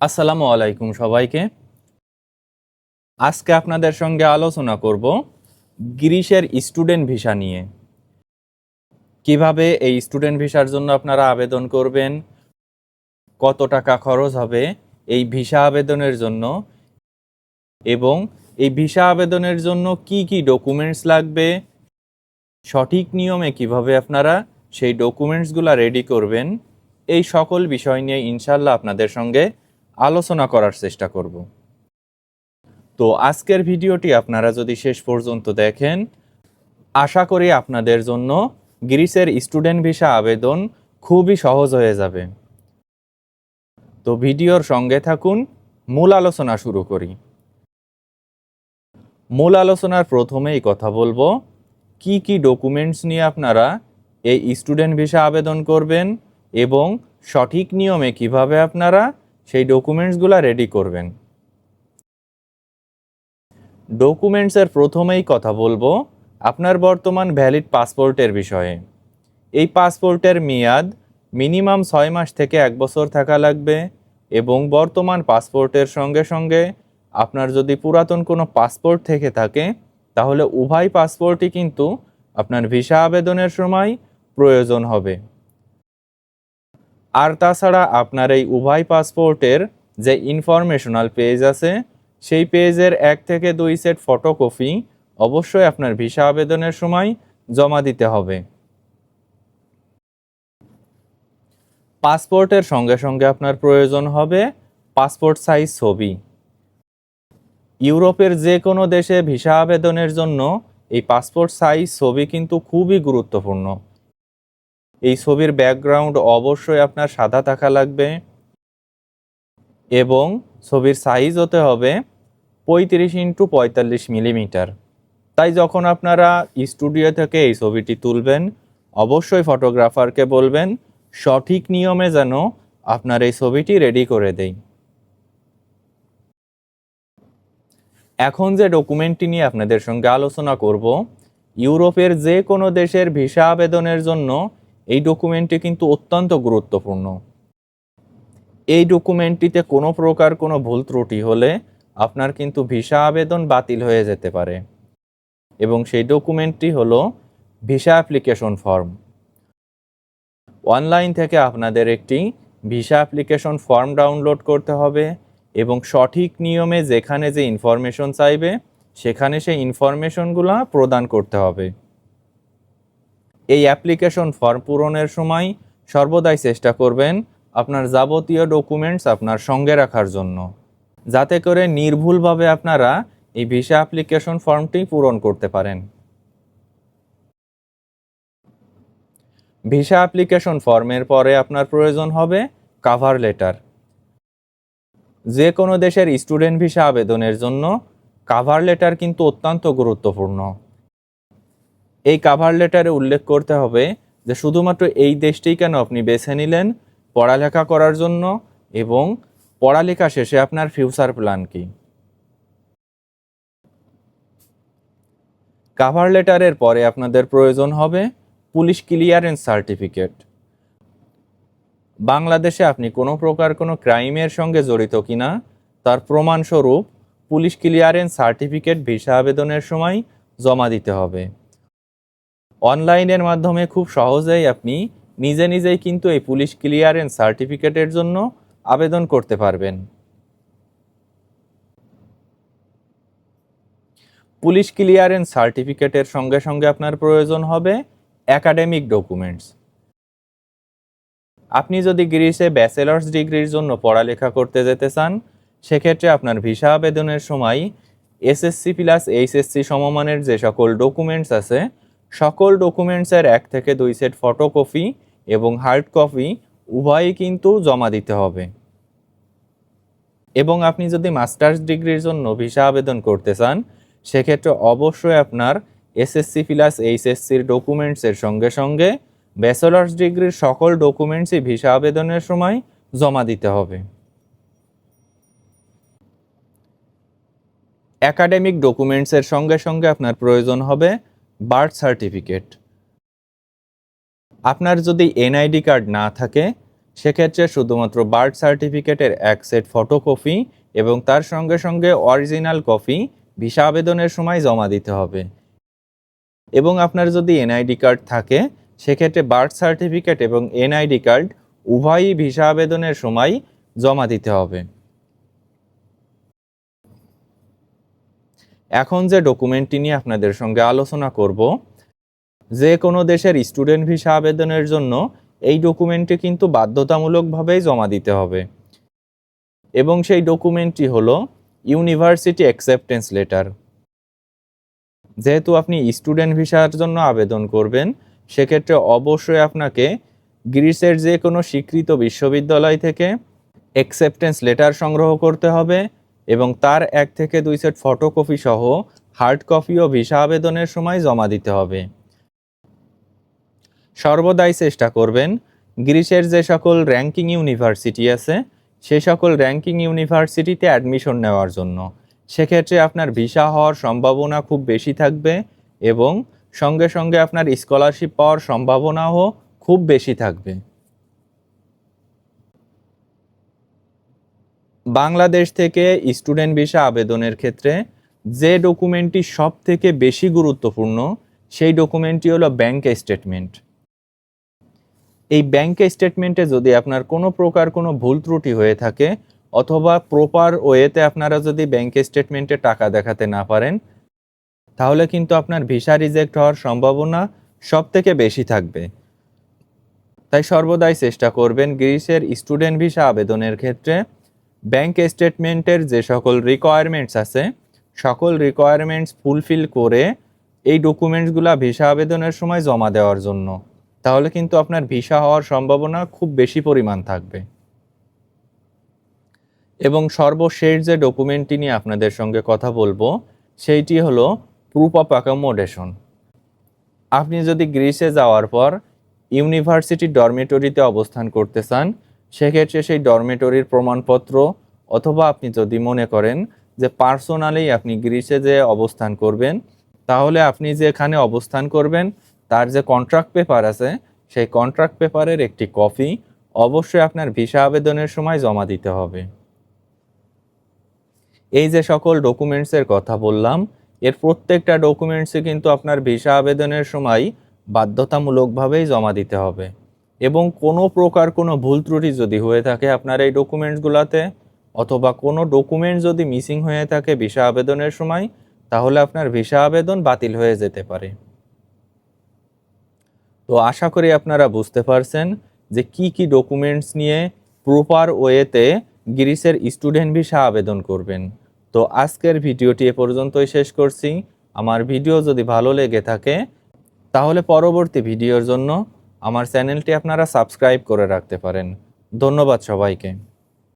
আসসালামু আলাইকুম সবাইকে। আজকে আপনাদের সঙ্গে আলোচনা করব গ্রিসের স্টুডেন্ট ভিসা নিয়ে। কিভাবে এই স্টুডেন্ট ভিসার জন্য আপনারা আবেদন করবেন, কত টাকা খরচ হবে এই ভিসা আবেদনের জন্য, এবং এই ভিসা আবেদনের জন্য কি কি ডকুমেন্টস লাগবে, সঠিক নিয়মে কিভাবে আপনারা সেই ডকুমেন্টসগুলো রেডি করবেন, এই সকল বিষয় নিয়ে ইনশাল্লাহ আপনাদের সঙ্গে আলোচনা করার চেষ্টা করব। তো আজকের ভিডিওটি আপনারা যদি শেষ পর্যন্ত দেখেন, আশা করি আপনাদের জন্য গ্রিসের স্টুডেন্ট ভিসা আবেদন খুবই সহজ হয়ে যাবে। তো ভিডিওর সঙ্গে থাকুন, মূল আলোচনা শুরু করি। মূল আলোচনার প্রথমেই কথা বলবো কি কি ডকুমেন্টস নিয়ে আপনারা এই স্টুডেন্ট ভিসা আবেদন করবেন এবং সঠিক নিয়মে কিভাবে আপনারা সেই ডকুমেন্টসগুলো রেডি করবেন। ডকুমেন্টসের প্রথমেই কথা বলবো আপনার বর্তমান ভ্যালিড পাসপোর্টের বিষয়ে। এই পাসপোর্টের মেয়াদ মিনিমাম 6 মাস থেকে 1 বছর থাকা লাগবে এবং বর্তমান পাসপোর্টের সঙ্গে সঙ্গে আপনার যদি পুরাতন কোনো পাসপোর্ট থেকে থাকে তাহলে উভয় পাসপোর্টই কিন্তু আপনার ভিসা আবেদনের সময় প্রয়োজন হবে। আর তাছাড়া আপনার এই উভয় পাসপোর্টের যে ইনফরমেশনাল পেজ আছে সেই পেজের 1 থেকে 2 সেট ফটোকপি অবশ্যই আপনার ভিসা আবেদনের সময় জমা দিতে হবে। পাসপোর্টের সঙ্গে সঙ্গে আপনার প্রয়োজন হবে পাসপোর্ট সাইজ ছবি। ইউরোপের যে কোনো দেশে ভিসা আবেদনের জন্য এই পাসপোর্ট সাইজ ছবি কিন্তু খুবই গুরুত্বপূর্ণ। এই ছবির ব্যাকগ্রাউন্ড অবশ্যই আপনার সাদা থাকা লাগবে এবং ছবির সাইজ হতে হবে 35x45 মিলিমিটার। তাই যখন আপনারা স্টুডিও থেকে এই ছবিটি তুলবেন অবশ্যই ফটোগ্রাফারকে বলবেন সঠিক নিয়মে যেন আপনার এই ছবিটি রেডি করে দেয়। এখন যে ডকুমেন্টটি নিয়ে আপনাদের সঙ্গে আলোচনা করব, ইউরোপের যে কোনো দেশের ভিসা আবেদনের জন্য এই ডকুমেন্টটি কিন্তু অত্যন্ত গুরুত্বপূর্ণ। এই ডকুমেন্টটিতে কোনো প্রকার কোনো ভুল ত্রুটি হলে আপনার কিন্তু ভিসা আবেদন বাতিল হয়ে যেতে পারে এবং সেই ডকুমেন্টটি হলো ভিসা অ্যাপ্লিকেশন ফর্ম। অনলাইন থেকে আপনাদের একটি ভিসা অ্যাপ্লিকেশন ফর্ম ডাউনলোড করতে হবে এবং সঠিক নিয়মে যেখানে যে ইনফরমেশন চাইবে সেখানে সেই ইনফরমেশনগুলো প্রদান করতে হবে। এই অ্যাপ্লিকেশন ফর্ম পূরণের সময় সর্বদাই চেষ্টা করবেন আপনার যাবতীয় ডকুমেন্টস আপনার সঙ্গে রাখার জন্য, যাতে করে নির্ভুলভাবে আপনারা এই ভিসা অ্যাপ্লিকেশন ফর্মটি পূরণ করতে পারেন। ভিসা অ্যাপ্লিকেশন ফর্মের পরে আপনার প্রয়োজন হবে কভার লেটার। যে কোনো দেশের স্টুডেন্ট ভিসা আবেদনের জন্য কভার লেটার কিন্তু অত্যন্ত গুরুত্বপূর্ণ। এই কভার লেটারে উল্লেখ করতে হবে যে শুধুমাত্র এই দেশটিই কেন আপনি বেছে নিলেন পড়ালেখা করার জন্য এবং পড়ালেখা শেষে আপনার ফিউচার প্ল্যান কি। কভার লেটারের পরে আপনাদের প্রয়োজন হবে পুলিশ ক্লিয়ারেন্স সার্টিফিকেট। বাংলাদেশে আপনি কোনো প্রকার কোনো ক্রাইমের সঙ্গে জড়িত কিনা তার প্রমাণস্বরূপ পুলিশ ক্লিয়ারেন্স সার্টিফিকেট ভিসা আবেদনের সময় জমা দিতে হবে। অনলাইনের মাধ্যমে খুব সহজেই আপনি নিজে নিজেই কিন্তু এই পুলিশ ক্লিয়ারেন্স সার্টিফিকেটের জন্য আবেদন করতে পারবেন। পুলিশ ক্লিয়ারেন্স সার্টিফিকেটের সঙ্গে সঙ্গে আপনার প্রয়োজন হবে একাডেমিক ডকুমেন্টস। আপনি যদি গ্রিসে ব্যাচেলার্স ডিগ্রির জন্য পড়ালেখা করতে যেতে চান সেক্ষেত্রে আপনার ভিসা আবেদনের সময় এসএসসি প্লাস এইচএসসি সমমানের যে সকল ডকুমেন্টস আছে সকল ডকুমেন্টসের 1 থেকে 2 সেট ফটোকপি এবং হার্ড কপি উভয়ই কিন্তু জমা দিতে হবে। এবং আপনি যদি মাস্টার্স ডিগ্রির জন্য ভিসা আবেদন করতে চান সেক্ষেত্রে অবশ্যই আপনার এসএসসি প্লাস এইচএসসির ডকুমেন্টসের সঙ্গে সঙ্গে ব্যাচেলার্স ডিগ্রির সকল ডকুমেন্টসই ভিসা আবেদনের সময় জমা দিতে হবে। একাডেমিক ডকুমেন্টসের সঙ্গে সঙ্গে আপনার প্রয়োজন হবে বার্থ সার্টিফিকেট। আপনার যদি এনআইডি কার্ড না থাকে সেক্ষেত্রে শুধুমাত্র বার্থ সার্টিফিকেটের এক সেট ফটোকপি এবং তার সঙ্গে সঙ্গে অরিজিনাল কপি ভিসা আবেদনের সময় জমা দিতে হবে। এবং আপনার যদি এনআইডি কার্ড থাকে সেক্ষেত্রে বার্থ সার্টিফিকেট এবং এনআইডি কার্ড উভয়ই ভিসা আবেদনের সময় জমা দিতে হবে। এখন যে ডকুমেন্টটি নিয়ে আপনাদের সঙ্গে আলোচনা করব, যে কোনো দেশের স্টুডেন্ট ভিসা আবেদনের জন্য এই ডকুমেন্টটি কিন্তু বাধ্যতামূলকভাবেই জমা দিতে হবে এবং সেই ডকুমেন্টটি হলো ইউনিভার্সিটি অ্যাকসেপ্টেন্স লেটার। যেহেতু আপনি স্টুডেন্ট ভিসার জন্য আবেদন করবেন সেক্ষেত্রে অবশ্যই আপনাকে গ্রিসের যে কোনো স্বীকৃত বিশ্ববিদ্যালয় থেকে অ্যাকসেপ্টেন্স লেটার সংগ্রহ করতে হবে এবং তার 1 থেকে 2 সেট ফটোকপি সহ হার্ড কপিও ভিসা আবেদনের সময় জমা দিতে হবে। সর্বদাই চেষ্টা করবেন গ্রিসের যে সকল র্যাঙ্কিং ইউনিভার্সিটি আছে সেই সকল র্যাঙ্কিং ইউনিভার্সিটিতে অ্যাডমিশন নেওয়ার জন্য। সেক্ষেত্রে আপনার ভিসা হওয়ার সম্ভাবনা খুব বেশি থাকবে এবং সঙ্গে সঙ্গে আপনার স্কলারশিপ পাওয়ার সম্ভাবনাও খুব বেশি থাকবে। বাংলাদেশ থেকে স্টুডেন্ট ভিসা আবেদনের ক্ষেত্রে যে ডকুমেন্টটি সব থেকে বেশি গুরুত্বপূর্ণ সেই ডকুমেন্টটি হলো ব্যাংক স্টেটমেন্ট। এই ব্যাংক স্টেটমেন্টে যদি আপনার কোনো প্রকার কোনো ভুল ত্রুটি হয়ে থাকে অথবা প্রপার ওয়েতে আপনারা যদি ব্যাংক স্টেটমেন্টে টাকা দেখাতে না পারেন তাহলে কিন্তু আপনার ভিসা রিজেক্ট হওয়ার সম্ভাবনা সব থেকে বেশি থাকবে। তাই সর্বদাই চেষ্টা করবেন গ্রিসের স্টুডেন্ট ভিসা আবেদনের ক্ষেত্রে ব্যাংক স্টেটমেন্টের যে সকল রিকোয়ারমেন্টস আছে সকল রিকোয়ারমেন্টস ফুলফিল করে এই ডকুমেন্টসগুলো ভিসা আবেদনের সময় জমা দেওয়ার জন্য। তাহলে কিন্তু আপনার ভিসা হওয়ার সম্ভাবনা খুব বেশি পরিমাণ থাকবে। এবং সর্বশেষ যে ডকুমেন্টটি নিয়ে আপনাদের সঙ্গে কথা বলবো সেইটি হলো প্রুফ অফ অ্যাকোমোডেশন। আপনি যদি গ্রিসে যাওয়ার পর ইউনিভার্সিটি ডরমেটরিতে অবস্থান করতে চান সেক্ষেত্রে সেই ডরমেটরির প্রমাণপত্র অথবা আপনি যদি মনে করেন যে পার্সোনালি আপনি গ্রিসে যে অবস্থান করবেন তাহলে আপনি যেখানে অবস্থান করবেন তার যে কন্ট্রাক্ট পেপার আছে সেই কন্ট্রাক্ট পেপারের একটি কপি অবশ্যই আপনার ভিসা আবেদনের সময় জমা দিতে হবে। এই যে সকল ডকুমেন্টসের কথা বললাম এর প্রত্যেকটা ডকুমেন্টসই কিন্তু আপনার ভিসা আবেদনের সময় বাধ্যতামূলকভাবেই জমা দিতে হবে এবং কোনো প্রকার কোনো ভুল ত্রুটি যদি হয়ে থাকে আপনার এই ডকুমেন্টসগুলোতে অথবা কোনো ডকুমেন্ট যদি মিসিং হয়ে থাকে ভিসা আবেদনের সময় তাহলে আপনার ভিসা আবেদন বাতিল হয়ে যেতে পারে। তো আশা করি আপনারা বুঝতে পারছেন যে কি কি ডকুমেন্টস নিয়ে প্রপার ওয়েতে গ্রিসের স্টুডেন্ট ভিসা আবেদন করবেন। তো আজকের ভিডিওটি এ পর্যন্তই শেষ করছি। আমার ভিডিও যদি ভালো লেগে থাকে তাহলে পরবর্তী ভিডিওর জন্য আমার চ্যানেলটি আপনারা সাবস্ক্রাইব করে রাখতে পারেন। ধন্যবাদ সবাইকে।